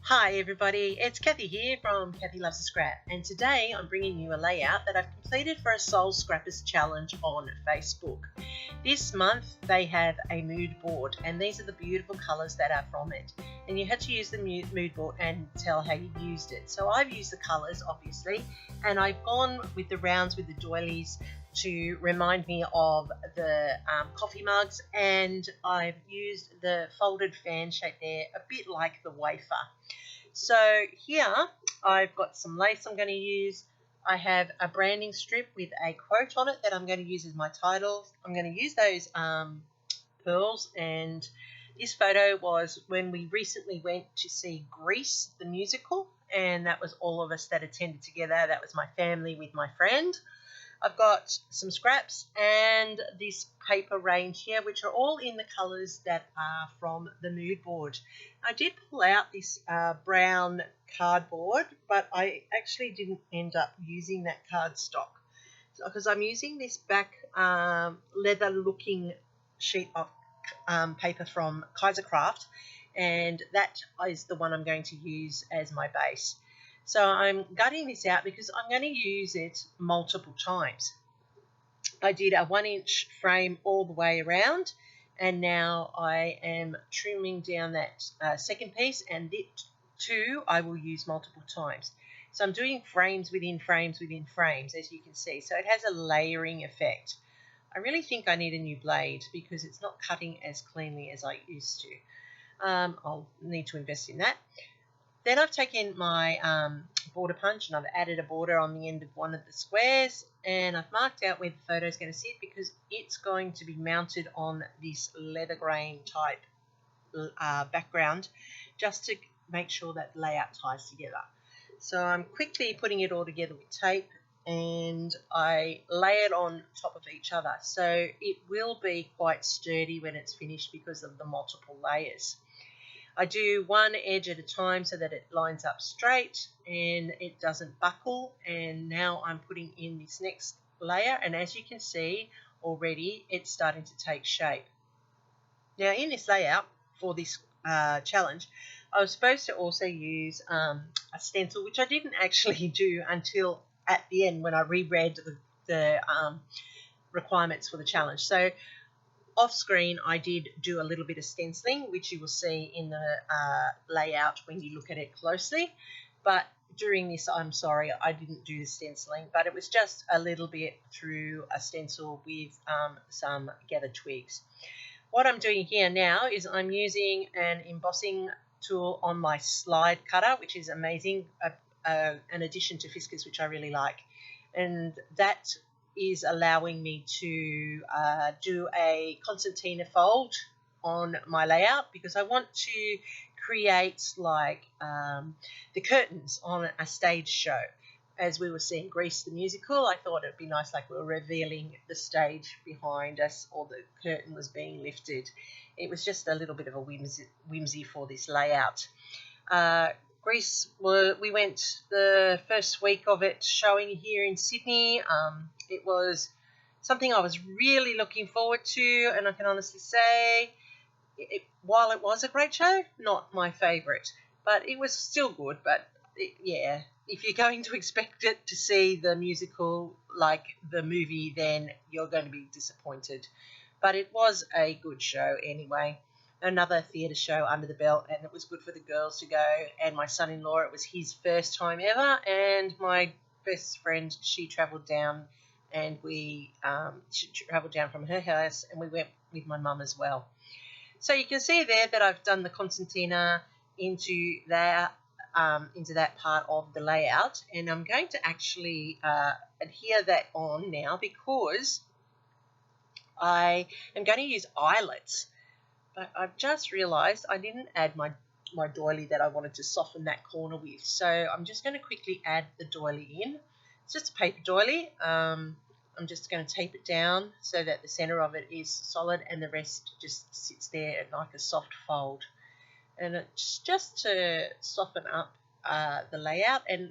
Hi everybody, it's Kathy here from Kathy Loves a Scrap, and today I'm bringing you a layout that I've completed for a Soul Scrappers challenge on Facebook. This month they have a mood board, and these are the beautiful colours that are from it, and you had to use the mood board and tell how you used it. So I've used the colours obviously, and I've gone with the rounds with the doilies to remind me of the coffee mugs, and I've used the folded fan shape there, a bit like the wafer. So here I've got some lace I'm going to use. I have a branding strip with a quote on it that I'm going to use as my title. I'm going to use those pearls, and this photo was when we recently went to see Grease, the musical, and that was all of us that attended together. That was my family with my friend. I've got some scraps and this paper range here, which are all in the colours that are from the mood board. I did pull out this brown cardboard, but I actually didn't end up using that cardstock because I'm using this back leather looking sheet of paper from Kaisercraft, and that is the one I'm going to use as my base. So I'm gutting this out because I'm going to use it multiple times. I did a 1-inch frame all the way around, and now I am trimming down that second piece, and it too I will use multiple times. So I'm doing frames within frames within frames, as you can see. So it has a layering effect. I really think I need a new blade because it's not cutting as cleanly as I used to. I'll need to invest in that. Then I've taken my border punch and I've added a border on the end of one of the squares, and I've marked out where the photo is going to sit because it's going to be mounted on this leather grain type background, just to make sure that the layout ties together. So I'm quickly putting it all together with tape, and I lay it on top of each other. So it will be quite sturdy when it's finished because of the multiple layers. I do one edge at a time so that it lines up straight and it doesn't buckle. And now I'm putting in this next layer, and as you can see already, it's starting to take shape. Now in this layout for this challenge, I was supposed to also use a stencil, which I didn't actually do until at the end when I reread the requirements for the challenge. So off screen, I did do a little bit of stenciling, which you will see in the layout when you look at it closely. But during this, I'm sorry, I didn't do the stenciling, but it was just a little bit through a stencil with some gathered twigs. What I'm doing here now is I'm using an embossing tool on my slide cutter, which is amazing, an addition to Fiskars, which I really like. And that is allowing me to do a concertina fold on my layout because I want to create like the curtains on a stage show. As we were seeing Grease the musical, I thought it would be nice, like we were revealing the stage behind us or the curtain was being lifted. It was just a little bit of a whimsy for this layout. Grease, we went the first week of it showing here in Sydney. It was something I was really looking forward to, and I can honestly say, while it was a great show, not my favourite, but it was still good. But yeah, if you're going to expect it to see the musical like the movie, then you're going to be disappointed. But it was a good show anyway. Another theatre show under the belt, and it was good for the girls to go. And my son-in-law, it was his first time ever, and my best friend, she travelled down, and she travelled down from her house, and we went with my mum as well. So you can see there that I've done the concertina into that part of the layout, and I'm going to actually adhere that on now because I am going to use eyelets. But I've just realised I didn't add my doily that I wanted to soften that corner with. So I'm just going to quickly add the doily in. It's just a paper doily. I'm just going to tape it down so that the centre of it is solid and the rest just sits there like a soft fold. And it's just to soften up the layout. And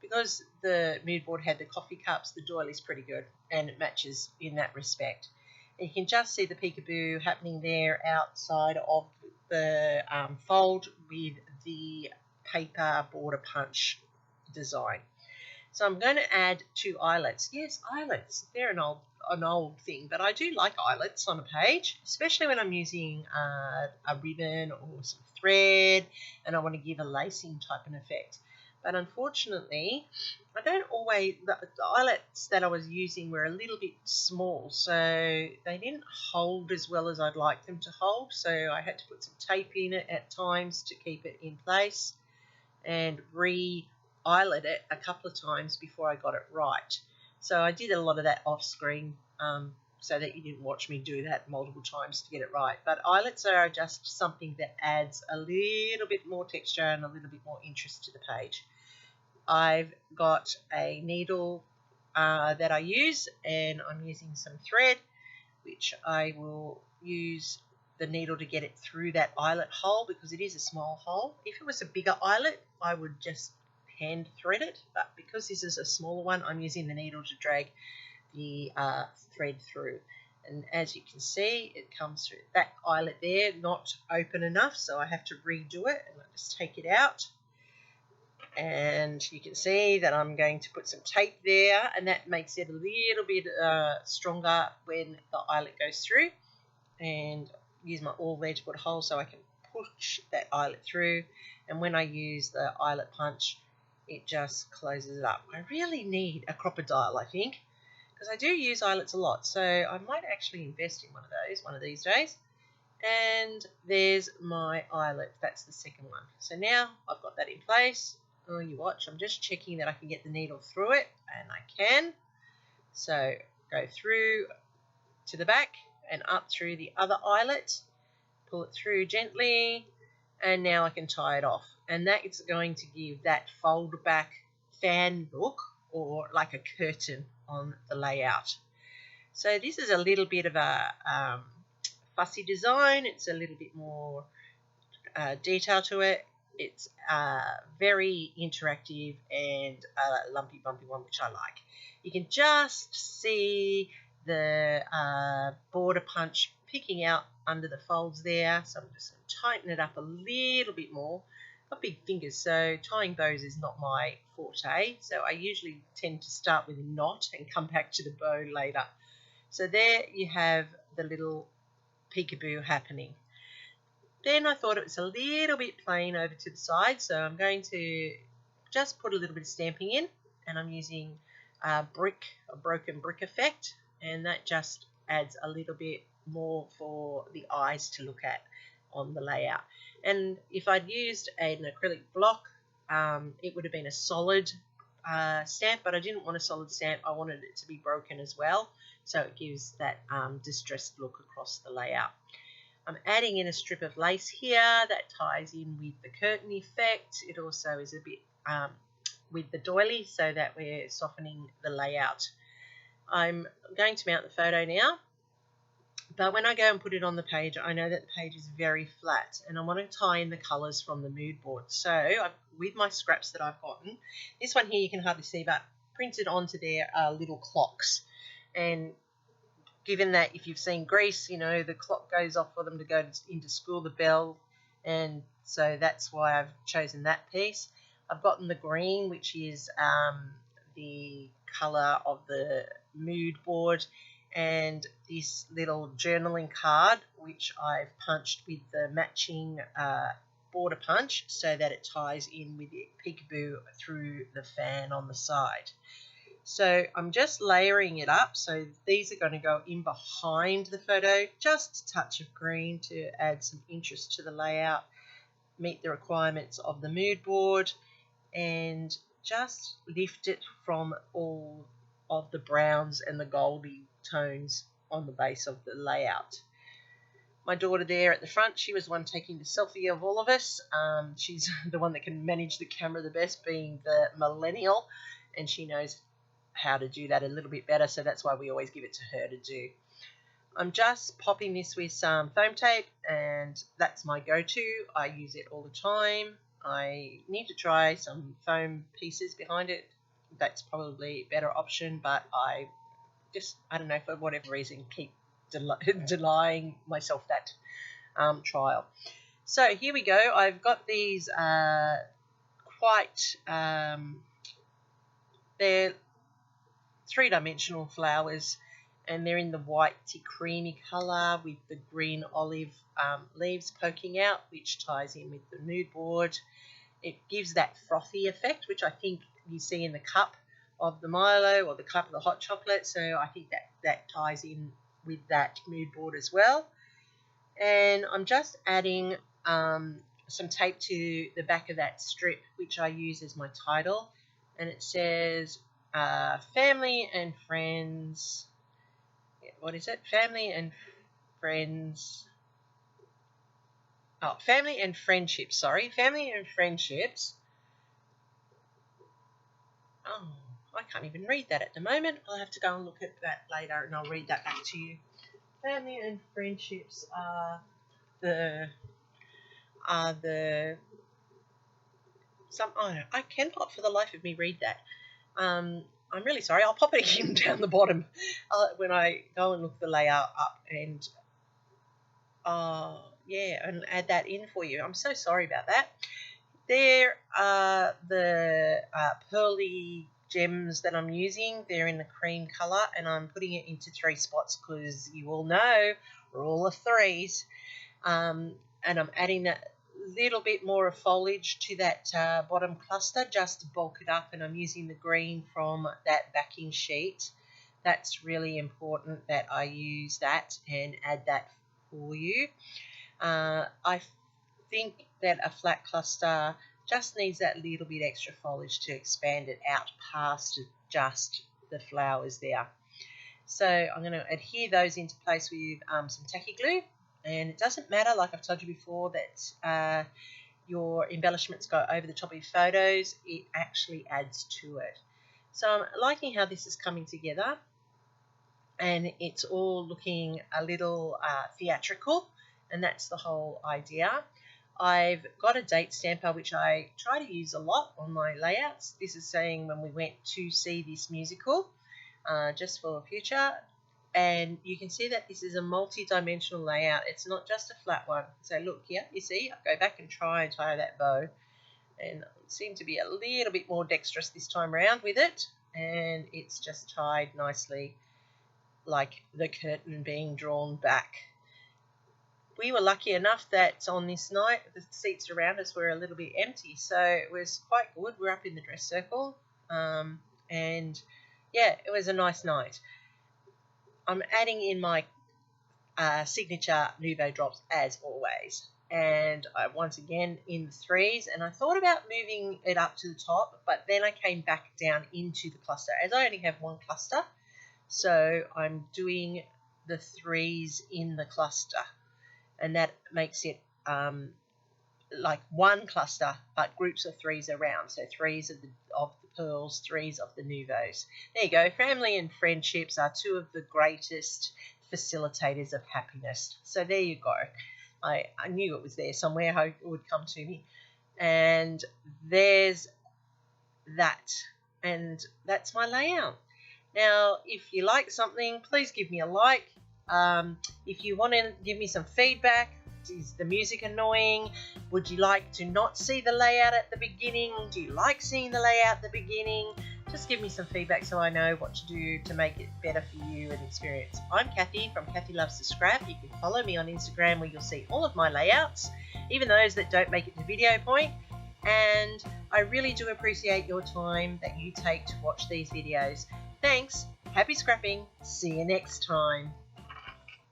because the mood board had the coffee cups, the doily is pretty good and it matches in that respect. And you can just see the peekaboo happening there outside of the fold with the paper border punch design. So I'm going to add 2 eyelets. Yes, eyelets. They're an old thing, but I do like eyelets on a page, especially when I'm using a ribbon or some thread and I want to give a lacing type of effect. But unfortunately, I don't always, the eyelets that I was using were a little bit small, so they didn't hold as well as I'd like them to hold. So I had to put some tape in it at times to keep it in place and re-eyelet it a couple of times before I got it right. So I did a lot of that off screen so that you didn't watch me do that multiple times to get it right. But eyelets are just something that adds a little bit more texture and a little bit more interest to the page. I've got a needle that I use, and I'm using some thread, which I will use the needle to get it through that eyelet hole because it is a small hole. If it was a bigger eyelet, I would just hand thread it, but because this is a smaller one, I'm using the needle to drag the thread through. And as you can see, it comes through that eyelet there, not open enough, so I have to redo it, and I just take it out. And you can see that I'm going to put some tape there, and that makes it a little bit stronger when the eyelet goes through. And use my awl there to put a hole so I can push that eyelet through. And when I use the eyelet punch, it just closes it up. I really need a crocodile, I think, because I do use eyelets a lot. So I might actually invest in one of these days. And there's my eyelet. That's the second one. So now I've got that in place. Oh, you watch, I'm just checking that I can get the needle through it, and I can. So go through to the back and up through the other eyelet, pull it through gently, and now I can tie it off. And that is going to give that fold back fan look, or like a curtain on the layout. So this is a little bit of a fussy design. It's a little bit more detail to it. It's very interactive and a lumpy bumpy one, which I like. You can just see the border punch picking out under the folds there, so I'm just going to tighten it up a little bit more. Got big fingers, so tying bows is not my forte, so I usually tend to start with a knot and come back to the bow later. So there you have the little peekaboo happening. Then I thought it was a little bit plain over to the side, so I'm going to just put a little bit of stamping in, and I'm using a broken brick effect, and that just adds a little bit more for the eyes to look at on the layout. And if I'd used an acrylic block, it would have been a solid stamp, but I didn't want a solid stamp. I wanted it to be broken as well, so it gives that distressed look across the layout. I'm adding in a strip of lace here that ties in with the curtain effect. It also is a bit with the doily so that we're softening the layout. I'm going to mount the photo now, but when I go and put it on the page, I know that the page is very flat, and I want to tie in the colours from the mood board. So with my scraps that I've gotten, this one here you can hardly see, but printed onto there are little clocks. And given that if you've seen Grease, you know, the clock goes off for them to go into school, the bell, and so that's why I've chosen that piece. I've gotten the green, which is the colour of the mood board, and this little journaling card, which I've punched with the matching border punch so that it ties in with the peekaboo through the fan on the side. So I'm just layering it up. So these are going to go in behind the photo, just a touch of green to add some interest to the layout, meet the requirements of the mood board, and just lift it from all of the browns and the goldy tones on the base of the layout. My daughter there at the front, she was the one taking the selfie of all of us. She's the one that can manage the camera the best, being the millennial, and she knows how to do that a little bit better, so that's why we always give it to her to do. I'm just popping this with some foam tape, and that's my go-to. I use it all the time. I need to try some foam pieces behind it. That's probably a better option, but I don't know, for whatever reason, keep denying myself that trial. So here we go. I've got these quite, they're three-dimensional flowers, and they're in the whitey creamy colour with the green olive leaves poking out, which ties in with the mood board. It gives that frothy effect, which I think you see in the cup of the Milo or the cup of the hot chocolate. So I think that ties in with that mood board as well. And I'm just adding some tape to the back of that strip, which I use as my title. And it says family and friends. What is it? Family and friends. Oh, family and friendships, sorry. Family and friendships. Oh, I can't even read that at the moment. I'll have to go and look at that later and I'll read that back to you. Family and friendships are I cannot for the life of me read that. I'm really sorry. I'll pop it in down the bottom when I go and look the layout up and and add that in for you. I'm so sorry about that. There are the pearly gems that I'm using. They're in the cream colour, and I'm putting it into 3 spots because you all know rule of threes. And I'm adding that little bit more of foliage to that bottom cluster just to bulk it up, and I'm using the green from that backing sheet. That's really important that I use that and add that for you. I think that a flat cluster just needs that little bit extra foliage to expand it out past just the flowers there. So I'm going to adhere those into place with some tacky glue, and it doesn't matter, like I've told you before, that your embellishments go over the top of your photos. It actually adds to it. So I'm liking how this is coming together, and it's all looking a little theatrical, and that's the whole idea. I've got a date stamper which I try to use a lot on my layouts. This is saying when we went to see this musical, just for future. And you can see that this is a multi-dimensional layout. It's not just a flat one. So look here, you see, I'll go back and try and tie that bow. And I seem to be a little bit more dexterous this time around with it. And it's just tied nicely, like the curtain being drawn back. We were lucky enough that on this night the seats around us were a little bit empty, so it was quite good. We're up in the dress circle, and yeah, it was a nice night. I'm adding in my signature Nouveau drops as always, and I once again in 3s, and I thought about moving it up to the top, but then I came back down into the cluster as I only have one cluster, so I'm doing the 3s in the cluster. And that makes it like one cluster, but groups of 3s around. So 3s of the pearls, 3s of the Nouveaux. There you go. Family and friendships are 2 of the greatest facilitators of happiness. So there you go. I knew it was there somewhere. I hope it would come to me. And there's that. And that's my layout. Now, if you like something, please give me a like. If you want to give me some feedback, is the music annoying? Would you like to not see the layout at the beginning? Do you like seeing the layout at the beginning? Just give me some feedback so I know what to do to make it better for you and experience. I'm Kathy from Kathy Loves to Scrap. You can follow me on Instagram where you'll see all of my layouts, even those that don't make it to video point. And I really do appreciate your time that you take to watch these videos. Thanks. Happy scrapping. See you next time.